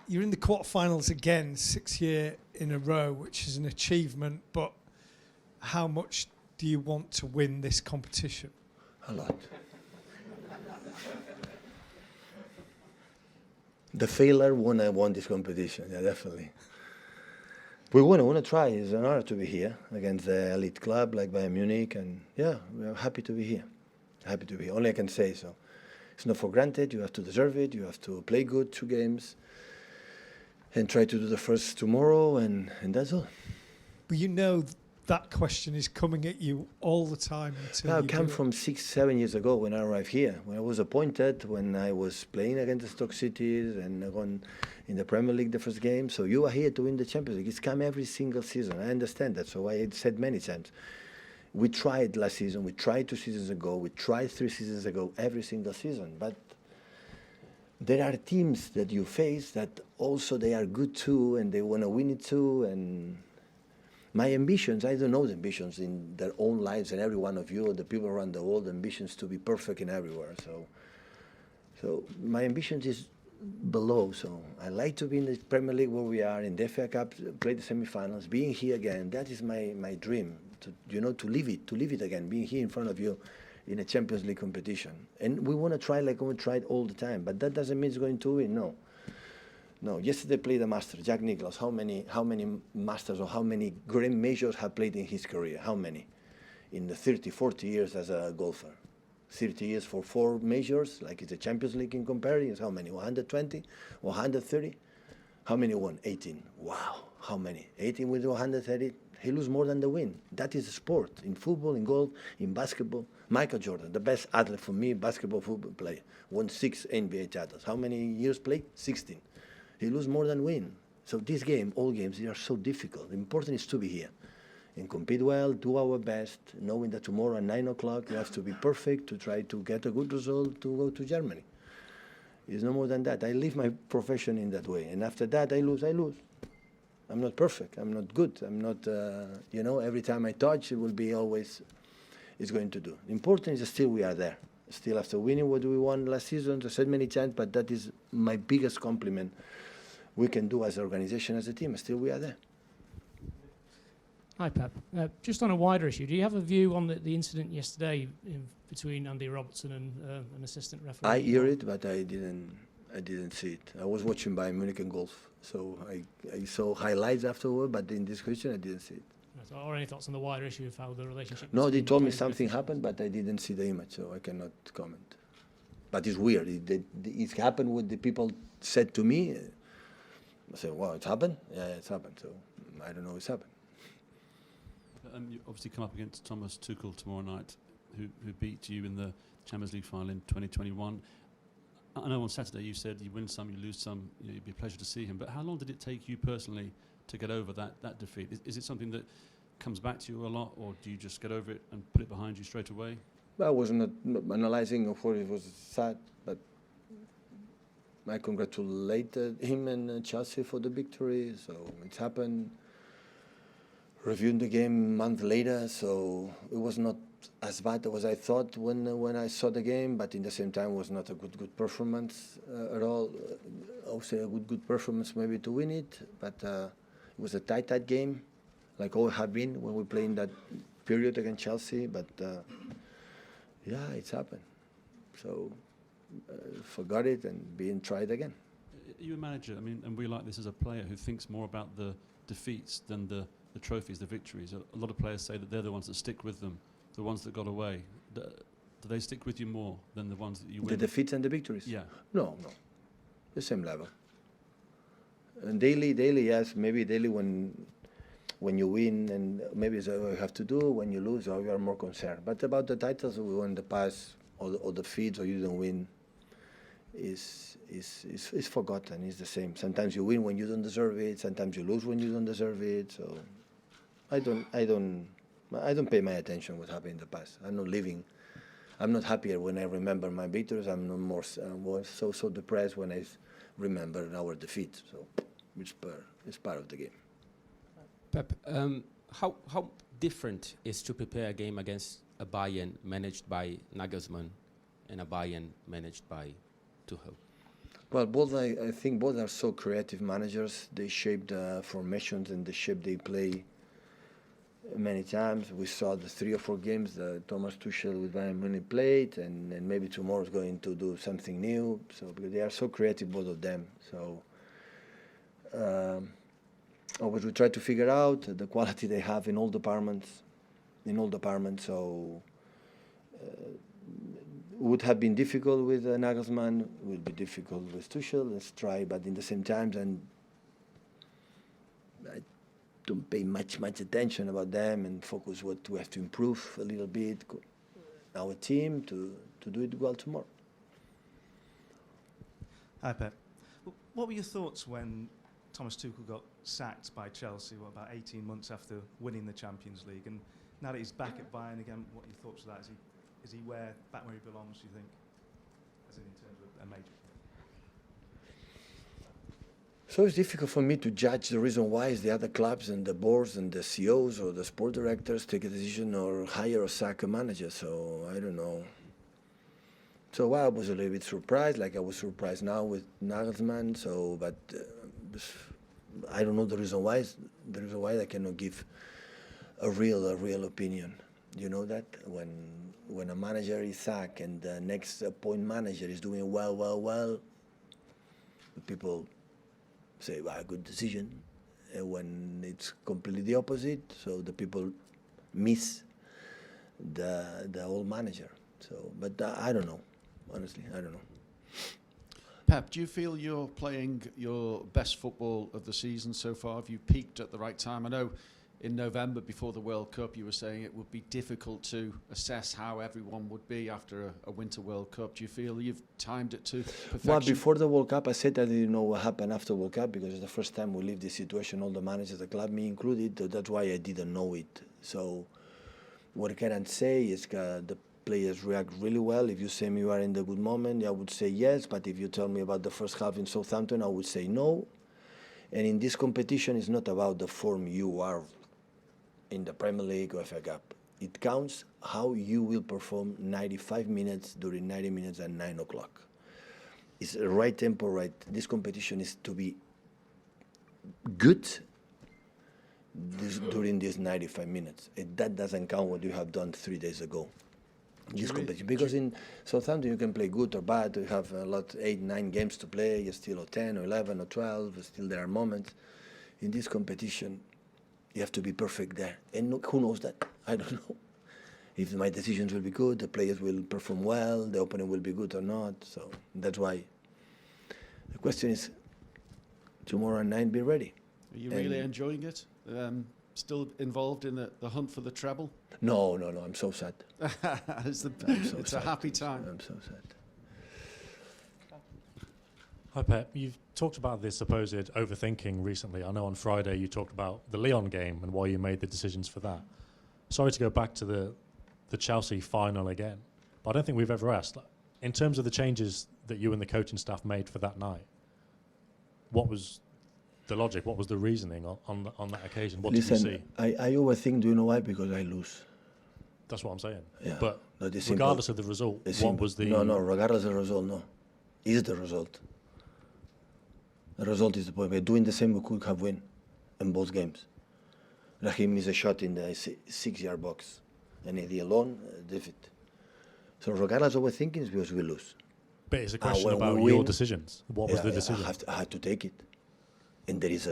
you're in the quarterfinals again, 6th year in a row, which is an achievement. But how much do you want to win this competition? A lot. The failure when I won this competition, yeah, definitely. We want to try. It's an honor to be here against the elite club like Bayern Munich, and yeah, we are happy to be here. Happy to be here. Only I can say so. It's not for granted. You have to deserve it. You have to play good 2 games and try to do the first tomorrow, and that's all. But you know that question is coming at you all the time. I came from 6-7 years ago when I arrived here, when I was appointed, when I was playing against the Stoke Cities and in the Premier League the first game. So you are here to win the Champions League. It's come every single season. I understand that. So I had said many times, we tried last season, we tried 2 seasons ago, we tried 3 seasons ago, every single season. But there are teams that you face that also they are good too, and they want to win it too. And my ambitions, I don't know the ambitions in their own lives, and every one of you, the people around the world, ambitions to be perfect in everywhere. So my ambitions is below. So I like to be in the Premier League where we are, in the FA Cup, play the semi-finals, being here again. That is my dream, to live it again, being here in front of you in a Champions League competition. And we want to try like we tried all the time, but that doesn't mean it's going to win, no. No, yesterday played a master, Jack Nicklaus. How many masters or how many grand majors have played in his career? How many? In the 30, 40 years as a golfer. 30 years for 4 majors, like it's a Champions League in comparison. How many? 120? 130? How many won? 18. Wow, how many? 18 with 130? He lose more than the win. That is a sport. In football, in golf, in basketball. Michael Jordan, the best athlete for me, basketball, football player, won 6 NBA titles. How many years played? 16. He lose more than win. So this game, all games, they are so difficult. The important is to be here and compete well, do our best, knowing that tomorrow at 9 o'clock you have to be perfect to try to get a good result to go to Germany. It's no more than that. I live my profession in that way. And after that, I lose. I'm not perfect. I'm not good. I'm not, every time I touch, it will be always, it's going to do. The important is still we are there. Still after winning what we won last season, I said many times, but that is my biggest compliment we can do as an organization, as a team. Still we are there. Hi, Pep. Just on a wider issue, do you have a view on the incident yesterday between Andy Robertson and an assistant referee? I hear it, but I didn't see it. I was watching Bayern Munich and golf, so I saw highlights afterward, but in this question I didn't see it. Or any thoughts on the wider issue of how the relationship? No, they told me something happened, but I didn't see the image, so I cannot comment. But it's weird. It happened what the people said to me. I said, "Wow, it's happened." Yeah, it's happened. So I don't know what's happened. You obviously come up against Thomas Tuchel tomorrow night, who beat you in the Champions League final in 2021. I know on Saturday you said you win some, you lose some. It'd be a pleasure to see him. But how long did it take you personally to get over that defeat? Is it something that comes back to you a lot, or do you just get over it and put it behind you straight away? Well, I was not analyzing, of course, it was sad, but I congratulated him and Chelsea for the victory, so it's happened. Reviewing the game a month later, so it was not as bad as I thought when I saw the game, but in the same time it was not a good performance at all. I would say a good performance maybe to win it, but it was a tight game, like all have been when we play in that period against Chelsea, but yeah, it's happened. So forgot it and being tried again. You're a manager, and we like this as a player who thinks more about the defeats than the trophies, the victories. A lot of players say that they're the ones that stick with them, the ones that got away. Do they stick with you more than the ones that you win? The defeats and the victories? Yeah. No. The same level. And daily, yes, maybe daily when you win, and maybe it's what you have to do. When you lose, you are more concerned. But about the titles we won in the past, or the defeats, or you don't win, is forgotten. It's the same. Sometimes you win when you don't deserve it. Sometimes you lose when you don't deserve it. So I don't pay my attention what happened in the past. I'm not living. I'm not happier when I remember my victories. I'm no more so depressed when I remember our defeat. So it's part of the game. Pep, how different is to prepare a game against a Bayern managed by Nagelsmann and a Bayern managed by Tuchel? Well, both I think both are so creative managers. They shape the formations and the shape they play many times. We saw the 3 or 4 games that Thomas Tuchel with Bayern Munich played, and maybe tomorrow is going to do something new. So because they are so creative, both of them. So always we try to figure out the quality they have in all departments. So would have been difficult with Nagelsmann. Will be difficult with Tuchel. Let's try, but in the same time, and I don't pay much attention about them and focus what we have to improve a little bit our team to do it well tomorrow. Hi Pep. What were your thoughts when Thomas Tuchel got sacked by Chelsea, about 18 months after winning the Champions League? And now that he's back at Bayern again, what are your thoughts of that? Is he back where he belongs, do you think? As in terms of a major club? So it's difficult for me to judge the reason why is the other clubs and the boards and the CEOs or the sport directors take a decision or hire or sack a manager. So I don't know. So I was a little bit surprised, like I was surprised now with Nagelsmann. So, but I don't know the reason why. The reason why I cannot give a real opinion. You know that when a manager is sacked and the next appointed manager is doing well, people say, well, good decision. And when it's completely the opposite, so the people miss the old manager. So, but I don't know. Honestly, I don't know. Pep, do you feel you're playing your best football of the season so far? Have you peaked at the right time? I know in November before the World Cup you were saying it would be difficult to assess how everyone would be after a Winter World Cup. Do you feel you've timed it to perfection? Well, before the World Cup, I said I didn't know what happened after World Cup because it's the first time we lived this situation, all the managers, the club, me included. That's why I didn't know it. So what I can say is the players react really well. If you say me you are in the good moment, I would say yes. But if you tell me about the first half in Southampton, I would say no. And in this competition, it's not about the form you are in the Premier League or FA Cup. It counts how you will perform 95 minutes during 90 minutes at 9 o'clock. It's the right tempo, right? This competition is to be good during these 95 minutes. That doesn't count what you have done 3 days ago. This competition, because in Southampton you can play good or bad. You have a lot, 8, 9 games to play. You're still or 10 or 11 or 12. Still there are moments. In this competition, you have to be perfect there. And who knows that? I don't know. If my decisions will be good, the players will perform well, the opponent will be good or not. So that's why the question is, tomorrow at 9, be ready. Are you really enjoying it? Still involved in the hunt for the treble? No, I'm so sad. It's a happy time. I'm so sad. Hi Pep, you've talked about this supposed overthinking recently. I know on Friday you talked about the Lyon game and why you made the decisions for that. Sorry to go back to the Chelsea final again, but I don't think we've ever asked, in terms of the changes that you and the coaching staff made for that night, what was the logic, what was the reasoning on that occasion? What did you see? I overthink, do you know why? Because I lose. That's what I'm saying. Yeah. But No, it's regardless simple. of the result, It's what simple. was the... No, regardless of the result, no. Is the result. The result is the point. We're doing the same we could have won in both games. Raheem missed a shot in the 6-yard box, and he alone did it. So regardless of overthinking, it's because we lose. But it's a question when about we your win- decisions. What was the decision? I had to take it. And there is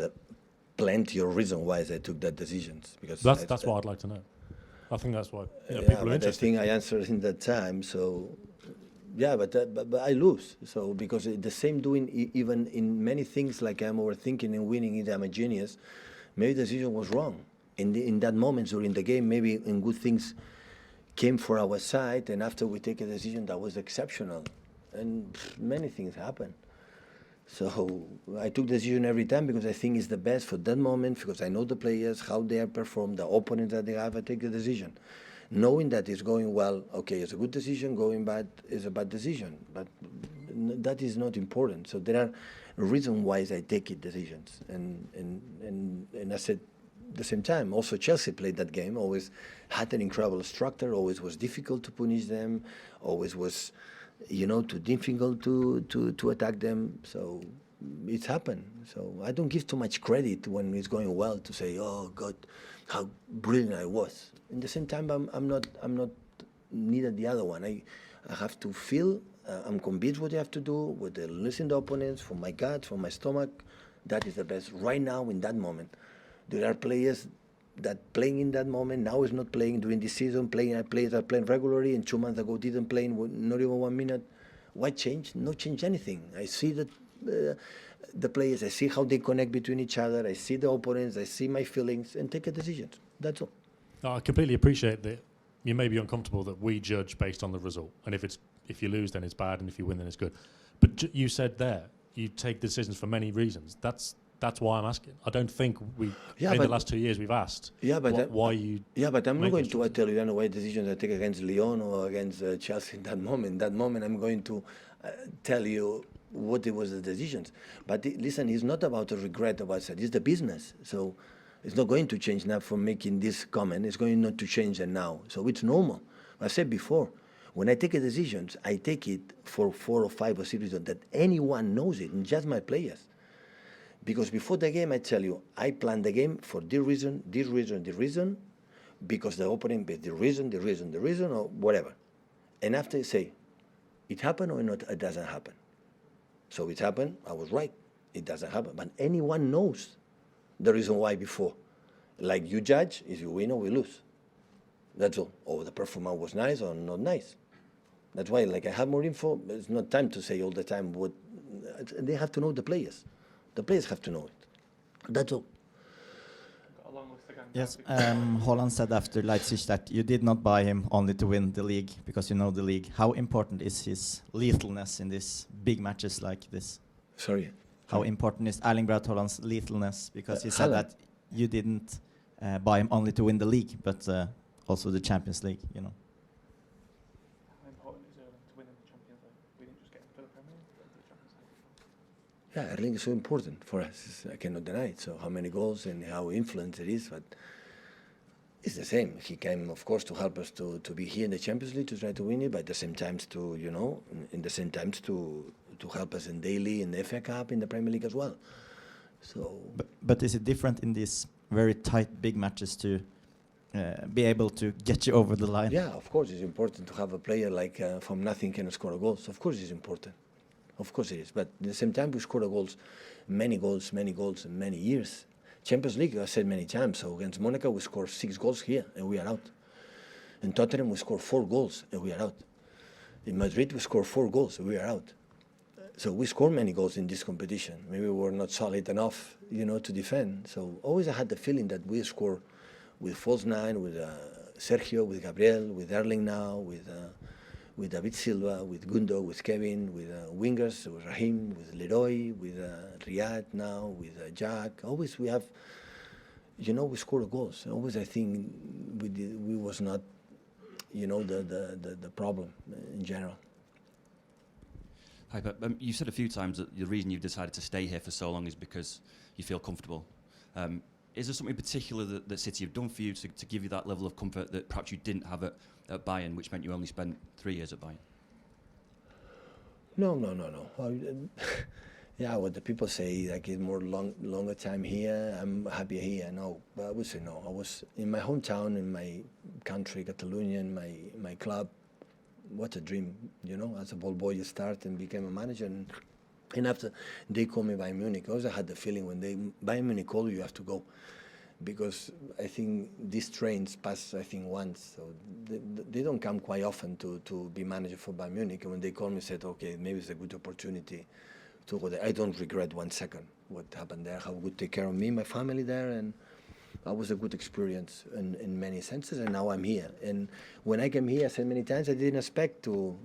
plenty of reason why I took that decisions. Because That's what I'd like to know. I think that's why people are but interested. I think I answered in that time. So, yeah, but I lose. So because the same doing even in many things like I'm overthinking and winning it, I'm a genius. Maybe the decision was wrong. In that moment during the game, maybe in good things came for our side, and after we take a decision that was exceptional, and many things happen. So I took the decision every time because I think it's the best for that moment, because I know the players, how they are performed, the opponent that they have. I take the decision, knowing that it's going well. Okay, it's a good decision. Going bad is a bad decision, but that is not important. So there are reasons why I take it decisions, and I said. At the same time, also Chelsea played that game, always had an incredible structure, always was difficult to punish them, always was too difficult to attack them. So it's happened. So I don't give too much credit when it's going well to say, oh God, how brilliant I was. In the same time, I'm not neither the other one. I have to feel, I'm convinced what I have to do, with the listen to opponents, from my gut, from my stomach. That is the best right now in that moment. There are players that playing in that moment now is not playing during the season. Players are playing regularly, and 2 months ago didn't play, not even 1 minute. Why change? Not change anything. I see that the players. I see how they connect between each other. I see the opponents. I see my feelings, and take a decision. That's all. No, I completely appreciate that you may be uncomfortable that we judge based on the result, and if you lose, then it's bad, and if you win, then it's good. But you said there you take decisions for many reasons. That's why I'm asking. I don't think in the last 2 years we've asked why you. Yeah, but I'm not going to tell you why decisions I take against Lyon or against Chelsea in that moment. That moment, I'm going to tell you what it was the decisions. But listen, it's not about a regret of what I said. It's the business. So it's not going to change now from making this comment. It's going not to change it now. So it's normal. I said before, when I take a decision, I take it for 4 or 5 or 6 reasons that anyone knows it, and just my players. Because before the game, I tell you, I plan the game for this reason, because the opponent is the reason, or whatever. And after you say, it happened or not, it doesn't happen. So it happened, I was right, it doesn't happen. But anyone knows the reason why before. Like you judge, if you win or we lose. That's all. Or the performance was nice or not nice. That's why, I have more info, but it's not time to say all the time what. They have to know the players. The players have to know it. That's all. Yes, Haaland said after Leipzig that you did not buy him only to win the league, because you know the league. How important is his lethalness in these big matches like this? Sorry? How important is Erling Braut Haaland's lethalness? Because he said that you didn't buy him only to win the league, but also the Champions League, How important is Erling to win in the Champions League? We didn't just get him for the Premier League, but for the Champions League. Yeah, Erling is so important for us. I cannot deny it. So how many goals and how influence it is, but it's the same. He came, of course, to help us to be here in the Champions League to try to win it, but at the same times to help us in daily, in the FA Cup, in the Premier League as well. So. But is it different in these very tight big matches to be able to get you over the line? Yeah, of course it's important to have a player like from nothing can score a goal. So of course it's important. Of course it is. But at the same time we score many goals in many years. Champions League, I said many times, so against Monaco we scored 6 goals here and we are out. In Tottenham we scored 4 goals and we are out. In Madrid we scored 4 goals and we are out. So we scored many goals in this competition. Maybe we were not solid enough, to defend. So always I had the feeling that we score with false nine, with Sergio, with Gabriel, with Erling now, with David Silva, with Gundo, with Kevin, with wingers, with Raheem, with Leroy, with Riyad now, with Jack. Always we have, we score goals. Always I think we was not, the problem in general. Hi, but you said a few times that the reason you've decided to stay here for so long is because you feel comfortable. Is there something particular that City have done for you to give you that level of comfort that perhaps you didn't have at Bayern, which meant you only spent 3 years at Bayern? No. Yeah, what the people say, like it's more longer time here, I'm happier here. No, but I would say no. I was in my hometown, in my country, Catalonia, in my club. What a dream, as a ball boy you start and became a manager. And after they called me Bayern Munich, I also had the feeling when Bayern Munich call you have to go. Because I think these trains pass, once. So they don't come quite often to be manager for Bayern Munich. And when they called me, said, okay, maybe it's a good opportunity to go there. I don't regret 1 second what happened there, how good take care of me, my family there. And that was a good experience in many senses. And now I'm here. And when I came here, I said many times, I didn't expect to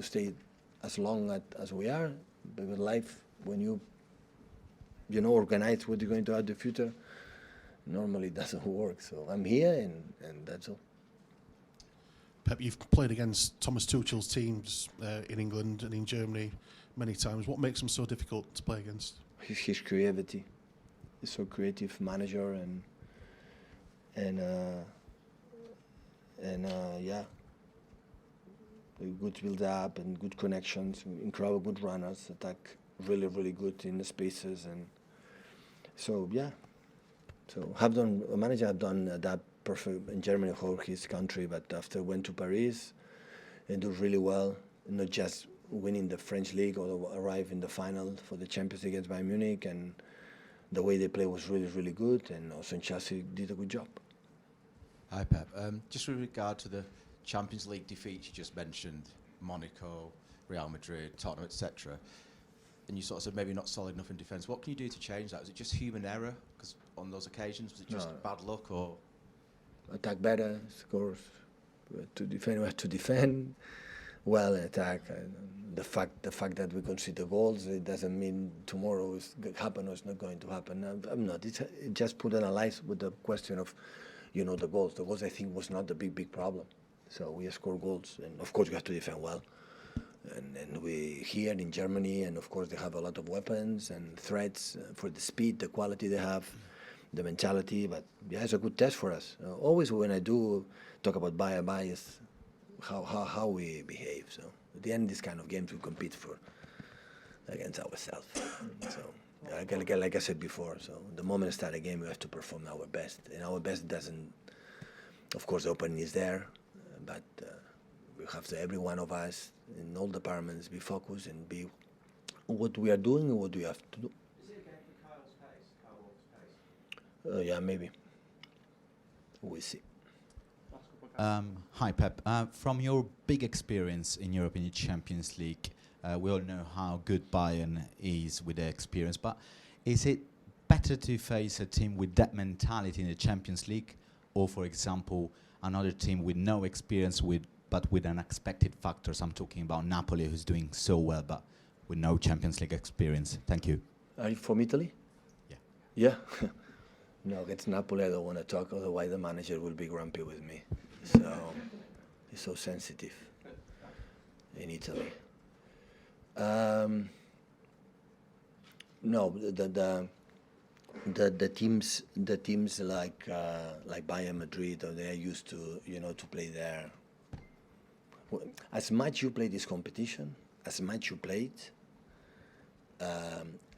stay as long as we are. Because life, when you organize what you're going to have in the future, normally it doesn't work. So I'm here and that's all. Pep, you've played against Thomas Tuchel's teams in England and in Germany many times. What makes them so difficult to play against? His creativity. He's so creative manager and yeah. good build-up and good connections, incredible good runners, attack really, really good in the spaces. And so, yeah. So a manager have done that perfect in Germany or his country, but after went to Paris and do really well, not just winning the French league or arrive in the final for the Champions League against Bayern Munich, and the way they play was really, really good, and also in Chelsea did a good job. Hi Pep. Just with regard to the Champions League defeats you just mentioned, Monaco, Real Madrid, Tottenham, etc., and you sort of said maybe not solid enough in defence. What can you do to change that? Was it just human error? Because on those occasions, was it just bad luck, or attack better, scores? To defend, we have to defend well and attack. The fact that we concede the goals, it doesn't mean tomorrow is going to happen or it's not going to happen. I'm not. It just put analyze with the question of, the goals. The goals, I think, was not the big problem. So we score goals, and of course we have to defend well. And we here in Germany, and of course they have a lot of weapons and threats for the speed, the quality they have, the mentality. But yeah, it's a good test for us. Always when I do talk about bias, how we behave. So at the end, this kind of games we compete against ourselves. So like I said before, so the moment I start a game, we have to perform our best, and our best doesn't. Of course, the opening is there, but we have to, every one of us in all departments, be focused and be what we are doing and what we have to do. Is it a game for Kyle Walker's pace? Yeah, maybe. We'll see. Hi Pep. From your big experience in Europe in the Champions League, we all know how good Bayern is with their experience, but is it better to face a team with that mentality in the Champions League, or for example another team with no experience but with unexpected factors? I'm talking about Napoli, who's doing so well but with no Champions League experience. Thank you. Are you from Italy? Yeah. Yeah? No, against Napoli I don't want to talk, otherwise the manager will be grumpy with me. So he's so sensitive in Italy. No, the teams like Bayern Madrid, or they are used to to play there. As much you play this competition, as much you play it,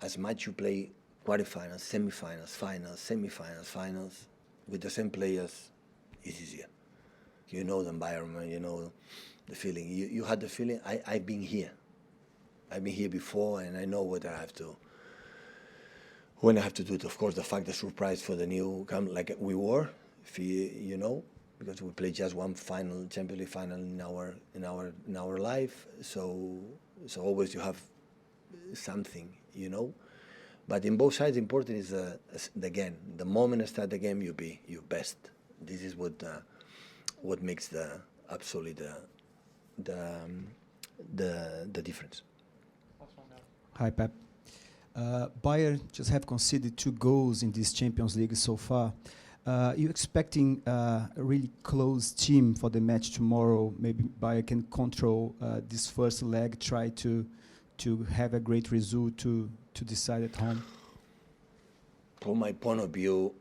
as much you play quarterfinals, semifinals, finals, semifinals, finals with the same players, it's easier. You know the environment, you know the feeling. You had the feeling. I've been here. I've been here before, and I know what I have to. When I have to do it, of course, the fact the surprise for the new come like we were, because we played just one final Champions League final in our life. So always you have something, But in both sides, important is again the moment I start the game, you be your best. This is what makes the difference. Hi, Pep. Bayern just have conceded 2 goals in this Champions League so far. You expecting a really close team for the match tomorrow? Maybe Bayern can control this first leg, try to have a great result to decide at home. From my point of view,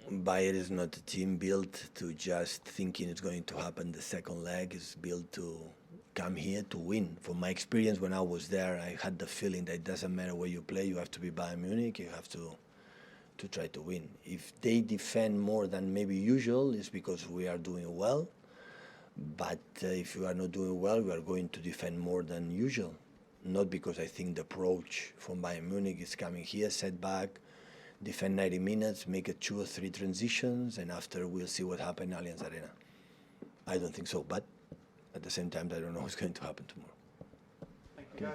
Bayern is not a team built to just thinking it's going to happen. The second leg is built to come here to win. From my experience when I was there, I had the feeling that it doesn't matter where you play, you have to be Bayern Munich, you have to try to win. If they defend more than maybe usual, it's because we are doing well. But if you are not doing well, we are going to defend more than usual. Not because I think the approach from Bayern Munich is coming here, set back, defend 90 minutes, make 2 or 3 transitions, and after we'll see what happens in Allianz Arena. I don't think so, but at the same time, I don't know what's going to happen tomorrow. Thank you.